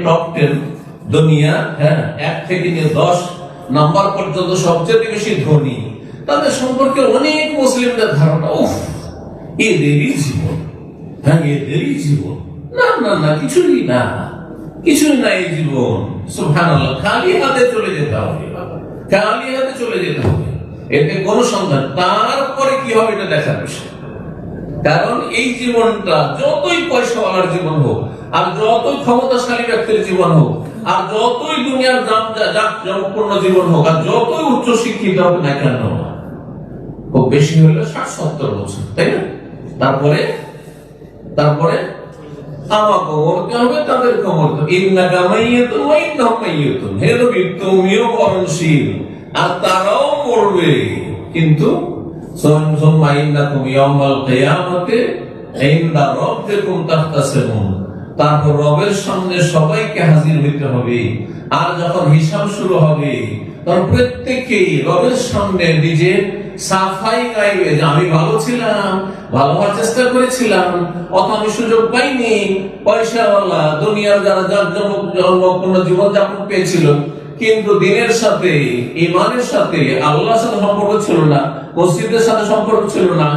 Top 10 দুনিয়া, হ্যাঁ, 1 থেকে নিয়ে 10 নাম্বার পর্যন্ত সবচেয়ে বেশি ধনী, তাদের সম্পর্কে অনেক মুসলিমদের ধারণা এদেরই জীবন, হ্যাঁ এদেরই জীবন। না না না, কিছুই না, কিছুই না এই জীবন। সুবহানাল্লাহ, খালি হাতে চলে যেতে হবে, খালি হাতে চলে যেতে হবে, এতে কোনো সন্ধান। তারপরে কি হবে এটা দেখার বিষয়। কারণ এই জীবনটা যতই পয়সাওয়ালার জীবন হোক, আর যতই ক্ষমতাশালী ব্যক্তির জীবন হোক, আর যতই দুনিয়ার জাঁকজমকপূর্ণ জীবন হোক, আর যতই উচ্চ শিক্ষিত হোক না কেন, খুব বেশি হলে 60-70 বছর, তাই না? তারপরে আমাকে মরতে হবে, তাদেরকে মরতে হবে। ইন্নাকা মাইয়িতুন ওয়া ইন্নাহুম মাইয়িতুন, হে নবী তুমিও মরণশীল আর তারাও মরবে, কিন্তু সুম্মা ইন্নাকুম ইয়াওমাল কিয়ামাতি ইনদা রাব্বিকুম তাখতাসিমুন, তারপর রবের সামনে সবাইকে হাজির হইতে হবে। আর যখন হিসাব শুরু হবে, তখন প্রত্যেককেই রবের সামনে নিজের সাফাই গাইবে যে আমি ভালো ছিলাম, ভালো হওয়ার চেষ্টা করেছিলাম, অত আমি সুযোগ পাইনি। পয়সাওয়ালা দুনিয়ার যারা জাঁকজমকপূর্ণ জীবন যাপন পেয়েছিল, কিন্তু দিনের সাথে, ইমানের সাথে, আল্লাহর সাথে সম্পর্ক ছিল না, মসজিদের সাথে সম্পর্ক ছিল না,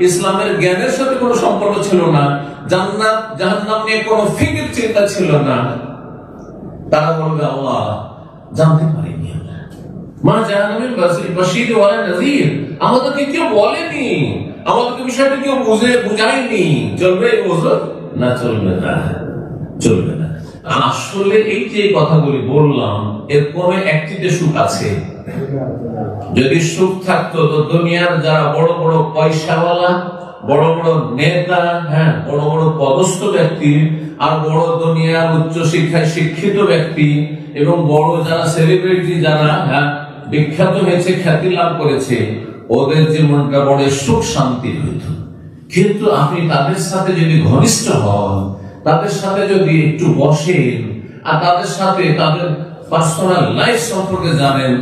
ইসলামের জ্ঞানের সাথে কোনো সম্পর্ক ছিল না, জান্নাত জাহান্নাম নিয়ে কোনো ফিকির চিন্তা ছিল না, তারা বলবে আল্লাহ জানতে পারিনি, মা জাহান্নামের বাশীর ওয়ালা নাযীর, আমাদেরকে কেউ বলেনি, আমাদেরকে বিষয়টা কেউ বুঝায়নি। চলবে এই ওজোর? না, চলবে না, চলবে না। আসলে এই যে কথাগুলি বললাম, এর কোন একটিতে সুখ আছে? যদি সুখ থাকতো তো দুনিয়ার যারা বড় বড় পয়সাওয়ালা, বড় বড় নেতা, হ্যাঁ, বড় বড় পদস্থ ব্যক্তি, আর বড় দুনিয়ার উচ্চ শিক্ষায় শিক্ষিত ব্যক্তি, এবং বড় যারা সেলিব্রিটি, যারা হ্যাঁ বিখ্যাত হয়েছে, খ্যাতি লাভ করেছে, ওদের জীবনটা বড় সুখ শান্তি হইত। কিন্তু আপনি তাদের সাথে যদি ঘনিষ্ঠ হন, তাদের সাথে যদি একটু বসেন, আর তাদের সাথে তাদের পার্সোনাল লাইফ সম্পর্কে জানেন,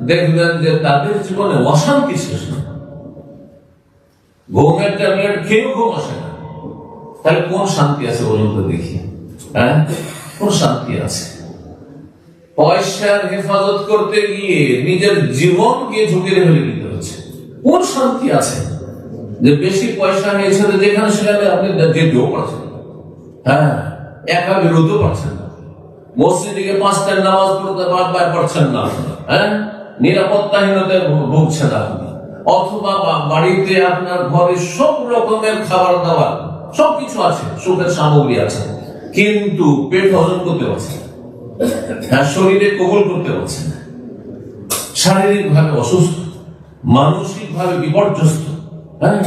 দেখবেন যে তাদের জীবনে অশান্তি শেষ না। ঘুমের ট্যাবলেট খেয়েও ঘুম আসে না, তাহলে কোন শান্তি আছে বলুন তো দেখি? হ্যাঁ, কোন শান্তি আছে? পয়সার হেফাজত করতে গিয়ে নিজের জীবন গিয়ে ঝুঁকিয়ে ফেলে দিতে হচ্ছে। কোন শান্তি আছে যে বেশি পয়সা হয়েছে, যেখানে সেখানে আপনি যেতেও পারছেন, হ্যাঁ, একা বেরোতেও পারছেন না, মসজিদে 5 টাইম নামাজ পড়তে পারছেন না, হ্যাঁ, নিরাপত্তাহীনতায় ভুগছেন আপনি, অথবা বাড়িতে আপনার ঘরে সব রকমের খাবার দাবার সবকিছু আছে, সুখের সামগ্রী আছে, কিন্তু পেট হজম করতে পারছেন না, হ্যাঁ, শরীরে কবুল করতে পারছেন না, শারীরিক ভাবে অসুস্থ, মানসিক ভাবে বিপর্যস্ত, হ্যাঁ,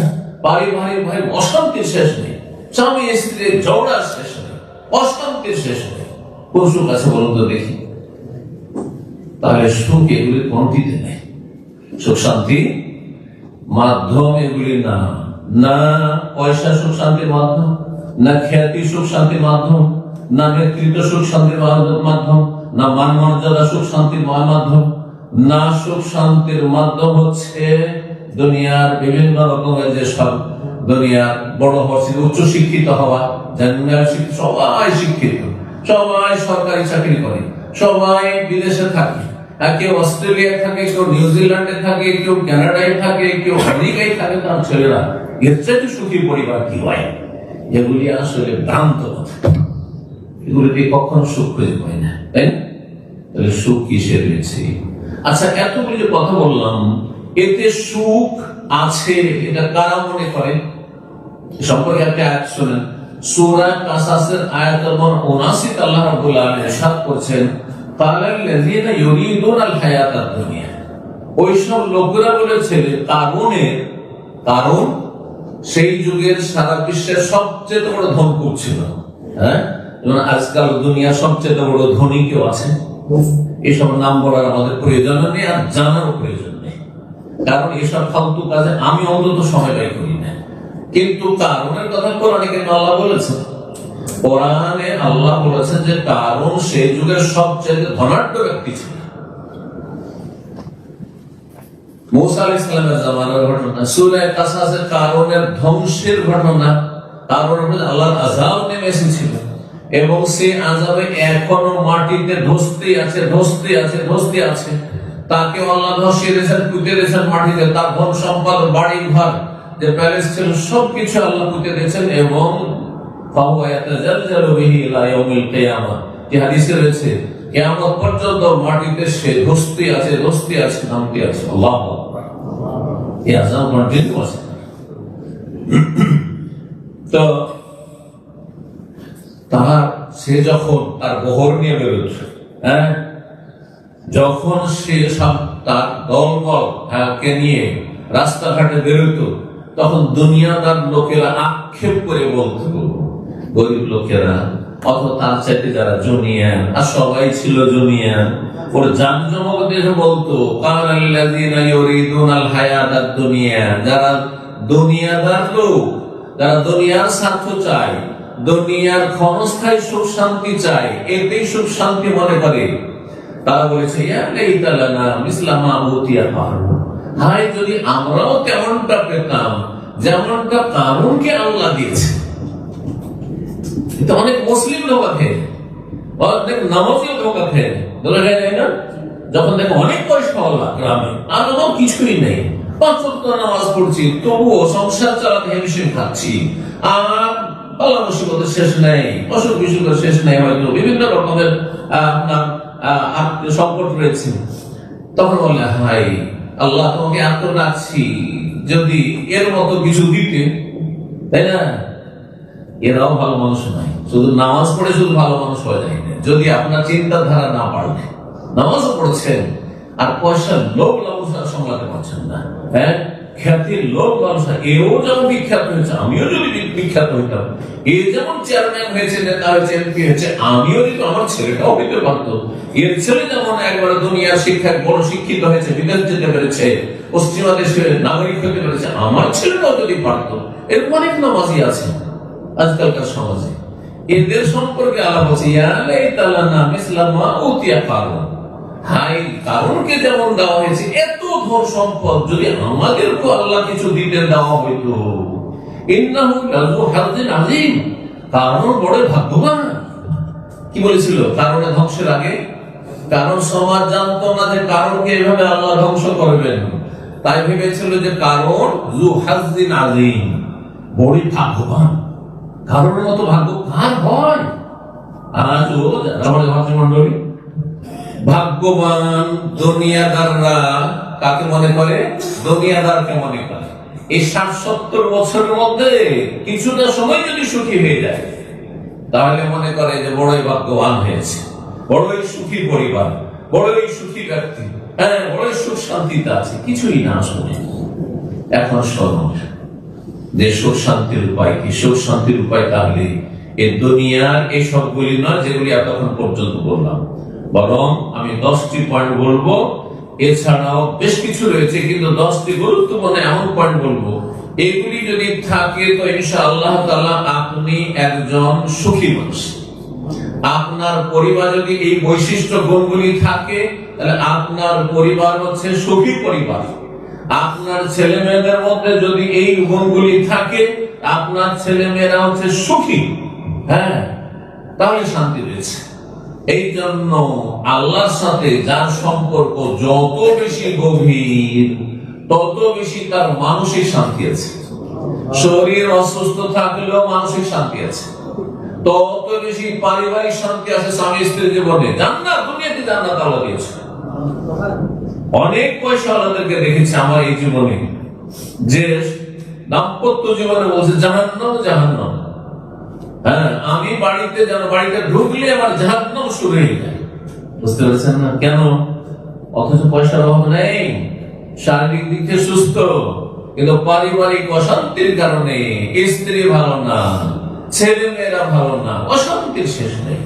পারিবারিক ভাবে অশান্তির শেষ নেই, স্বামী স্ত্রীর ঝগড়ার শেষ নেই, অশান্তির শেষ নেই। কোন সুখ আছে বলুন তো দেখি? তাহলে সুখ এগুলি কোনটিতে নেই। সুখ শান্তি মাধ্যম এগুলি না, না পয়সা সুখ শান্তির মাধ্যম, না খ্যাতি সুখ শান্তির মাধ্যম, না নেতৃত্ব সুখ শান্তির মাধ্যম, না মান মর্যাদা সুখ শান্তির মাধ্যম, না সুখ শান্তির মাধ্যম হচ্ছে দুনিয়ার বিভিন্ন রকমের যে সব দুনিয়ার বড় হওয়া, উচ্চ শিক্ষিত হওয়া, সবাই শিক্ষিত, সবাই সরকারি চাকরি করে, সবাই বিদেশে থাকে, কেউ অস্ট্রেলিয়ায় থাকে, কেউ নিউজিল্যান্ডে থাকে, কেউ কানাডায় থাকে, কেউ আমেরিকায় থাকে, তার ছেলেরা। এর চাইতে সুখী পরিবার কি হয়? এগুলি আসলে ভ্রান্ত কথা, এগুলিতে কখনো সুখ খুঁজে পায় না, তাই না? তাহলে সুখ কিসের রয়েছে? আচ্ছা, এতগুলি যে কথা বললাম, এতে সুখ আছে এটা কারা মনে করে? সম্পর্কে একটা আয়াত শুনেন, সূরা কাসাসের আয়াত নম্বর 79 আল্লাহ রাব্বুল আলামিন ইরশাদ করেছেন, কালাল্লাযীনা ইউরিদুনাল হায়াতাদ দুনিয়া, ওই সব লোকেরা বলেছে কারণ সেই যুগের সারা বিশ্বের সবচেয়ে বড় ধনকুব ছিল, হ্যাঁ, যেমন আজকাল দুনিয়ার সবচেয়ে বড় ধনী কেউ আছে? এসব নাম বলার আমাদের প্রয়োজন নেই, আর জানারও প্রয়োজন নেই, কারণ এসব ফালতু কাজে আমি অন্তত সময় ব্যয় করি না। কিন্তু কারণের কথা কোরআনে কিন্তু আল্লাহ বলেছেন, কোরআনে আল্লাহ বলেছেন যে কারণ সেই যুগের সবচেয়ে ধনাঢ্য ব্যক্তি ছিল। মুসা আলাইহিস সালামের জামানার ঘটনা, সূরা কাসাসের কারণের ধ্বংসের ঘটনা, কারণ আল্লাহর আযাব নেমে এসেছিল। এবং সে আযাবে এখনো মাটিতে ধসতে আছে, ধসতে আছে, ধসতে আছে। তাকে আল্লাহ ধসিয়ে দিয়েছেন, পুঁতে দিয়েছেন মাটিতে। তার ধন সম্পদ, বাড়ি ঘর, যে প্যালেস ছিল, সবকিছু আল্লাহ পুঁতে দিয়েছেন। এবং ফাহুয়া ইয়াতাজালজালু বিহি ইলা ইয়াউমিল কিয়ামাহ, যে হাদিসে রয়েছে কিয়ামত পর্যন্ত মাটিতে সে ধসতে আছে, ধসতে আছে, নামতে আছে। আল্লাহু আকবার। এই আযাব কন্টিনিউ আছে। তো সে যখন তার বহর নিয়ে বেরোচ্ছে, যখন সে সব তার দলবলকে নিয়ে রাস্তাঘাটে বেরোতো, তখন দুনিয়াদার লোকেরা আক্ষেপ করে বলতো, গরিব লোকেরা অত তার চাইতে যারা জুনিয়ার, আর সবাই ছিল জুনিয়ার, ওর জামজমক দেখে বলতো কানাল্লাযীনা ইউরিদুনাল হায়াতাদ দুনিয়া, যারা দুনিয়াদার লোক, যারা দুনিয়ার স্বার্থ চায়, দুনিয়ার ক্ষণস্থায়ী সুখ শান্তি চায়, এতেই সুখ শান্তি মনে করে, তারা বলেছে ইয়া লাইতা লানা মিসলা মা উতিয়া কারুন, হায় যদি আমরাও তেমনটা পেতাম যেমনটা কারুনকে আল্লাহ দিয়েছে। तो অনেক মুসলিম লোক আছে, অনেক নামাজি লোক আছে, বলা যায় না, যখন দেখো অনেক পয়সাওয়ালা গ্রামে, আর আমার কিছুই নেই, 5 ওয়াক্ত নামাজ পড়ছি, তবুও সংসার চালাতে হেমশিম খাচ্ছি, আর বালা মুসিবতের শেষ নেই, অসুখ বিসুখের শেষ নেই, হয়তো বিভিন্ন রকমের সংকট রয়েছে। তখন বলে হাই আল্লাহ, তোমাকে এত রাখছি, যদি এর মতো কিছু দিতে, তাই না? এরাও ভালো মানুষ নয়, শুধু নামাজ পড়ে শুধু ভালো মানুষ হয়ে যায় না। যদি আপনার চিন্তাধারা না পাল্টে, নামাজও পড়ছেন আর পয়সার লোভ লালসা সামলাতে পারছেন না, খ্যাতির লোভ লালসা, এও যেমন বিখ্যাত হয়েছে, আমিও যদি বিখ্যাত হইতাম, এ যেমন চেয়ারম্যান হয়েছে, নেতা হয়েছে, এমপি হয়েছে, আমিও যদি, আমার ছেলেটাও হইতে পারতো, এর ছেলে যেমন একবারে দুনিয়ার শিক্ষায় বড় শিক্ষিত হয়েছে, বিদেশ যেতে পেরেছে, পশ্চিমা দেশের নাগরিক হতে পেরেছে, আমার ছেলেটাও যদি পারতো। এরকম অনেক নামাজি আছে আজকালকার সমাজে, এদের সম্পর্কে আলাপ হচ্ছে, ইয়া লাইতা লানা মিসলা মা উতিয়া কারুন, হাই কারুনকে যেমন দেওয়া হয়েছে এত ধন সম্পদ, যদি আমাদেরকে আল্লাহ কিছু দিতে দেওয়া হইতো, ইন্নাহু লাযু হাযিন আযীম, কারুন বড় ভাগ্যবান। কি বলেছিল কারুনের ধ্বংসের আগে? কারণ সমাজ জানতো না যে কারুনকে এভাবে আল্লাহ ধ্বংস করবেন, তাই ভেবেছিল যে কারুন যু হাযিন আযীম, বড় ভাগ্যবান। কারণের মতো ভাগ্য কার হয়? আজও আমাদের ভাতৃমণ্ডলী ভাগ্যবান দুনিয়াদাররা কাকে মনে করে? দুনিয়াদারকে মনে করে। এই 60-70 বছরের মধ্যে কিছুটা সময় যদি সুখী হয়ে যায়, তাহলে মনে করে যে বড়ই ভাগ্যবান হয়েছে, বড়ই সুখী পরিবার, বড়ই সুখী ব্যক্তি, বড়ই সুখ শান্তিতে আছে। কিছুই না আসলে। এখন শোনো যে সুখ শান্তির উপায় কি? সুখ শান্তির উপায় তাহলে এই দুনিয়ার এই সবগুলি নয় যেগুলি এতক্ষণ পর্যন্ত বললাম, বরং আমি 10টি পয়েন্ট বলবো, এছাড়াও বেশ কিছু রয়েছে, কিন্তু 10টি গুরুত্বপূর্ণ এমন পয়েন্ট বলবো, এগুলি যদি থাকে তো ইনশাআল্লাহ তাআলা আপনি একজন সুখী মানুষ। আপনার পরিবার যদি এই বৈশিষ্ট্য গুণগুলি থাকে, তাহলে আপনার পরিবার হচ্ছে সুখী পরিবার। আপনার ছেলে মেয়েদের মধ্যে যদি এই গুণগুলি থাকে, আপনার ছেলে মেয়েরা হচ্ছে সুখী, তাহলে শান্তি রয়েছে। এই জন্য আল্লাহর সাথে যার সম্পর্ক যত বেশি গভীর, তত বেশি তার মানসিক শান্তি আছে। শরীর অসুস্থ থাকলেও মানসিক শান্তি আছে, তত বেশি পারিবারিক শান্তি আছে স্বামী স্ত্রীর জীবনে। জান্নাত, দুনিয়াতে জান্নাত আল্লাহ দিয়েছে। অনেক পয়সাওয়ালাদেরকে দেখেছি আমার এই জীবনে, যে দাম্পত্য জীবনে বলছে জাহান্নাম জাহান্নাম, আমি বাড়িতে ঢুকলে আমার জাহান্নাম শুরু হয়ে যায়। বুঝতে পেরেছেন না? কেন? অথচ পয়সার অভাব নেই, শারীরিক দিক থেকে সুস্থ, কিন্তু পারিবারিক অশান্তির কারণে স্ত্রী ভালো না, ছেলে মেয়েরা ভালো না, অশান্তির শেষ নেই।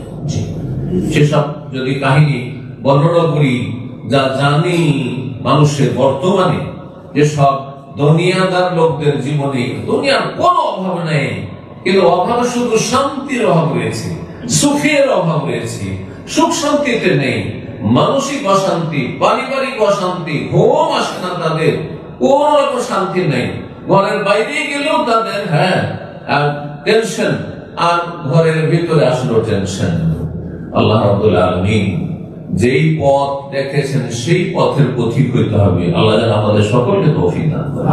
সেসব যদি কাহিনী বর্ণনা করি, যা জানি মানুষের বর্তমানে, যে সব দুনিয়াদার লোকদের জীবনে দুনিয়ার কোনো অভাব নেই, কিন্তু অভাব শুধু শান্তির অভাব রয়েছে, সুখের অভাব রয়েছে। সুখ শান্তিতে নেই, মানসিক অশান্তি, পারিবারিক অশান্তি, ঘুম আসে না তাদের, কোন রকম শান্তি নেই। ঘরের বাইরে গেলেও তাদের টেনশন, আর ঘরের ভিতরে আসলো টেনশন। আল্লাহ রাব্বুল আলামিন যেই পথ দেখেছেন সেই পথের পথিক হইতে হবে। আল্লাহ যেন আমাদের সকলকে তৌফিক দান করেন।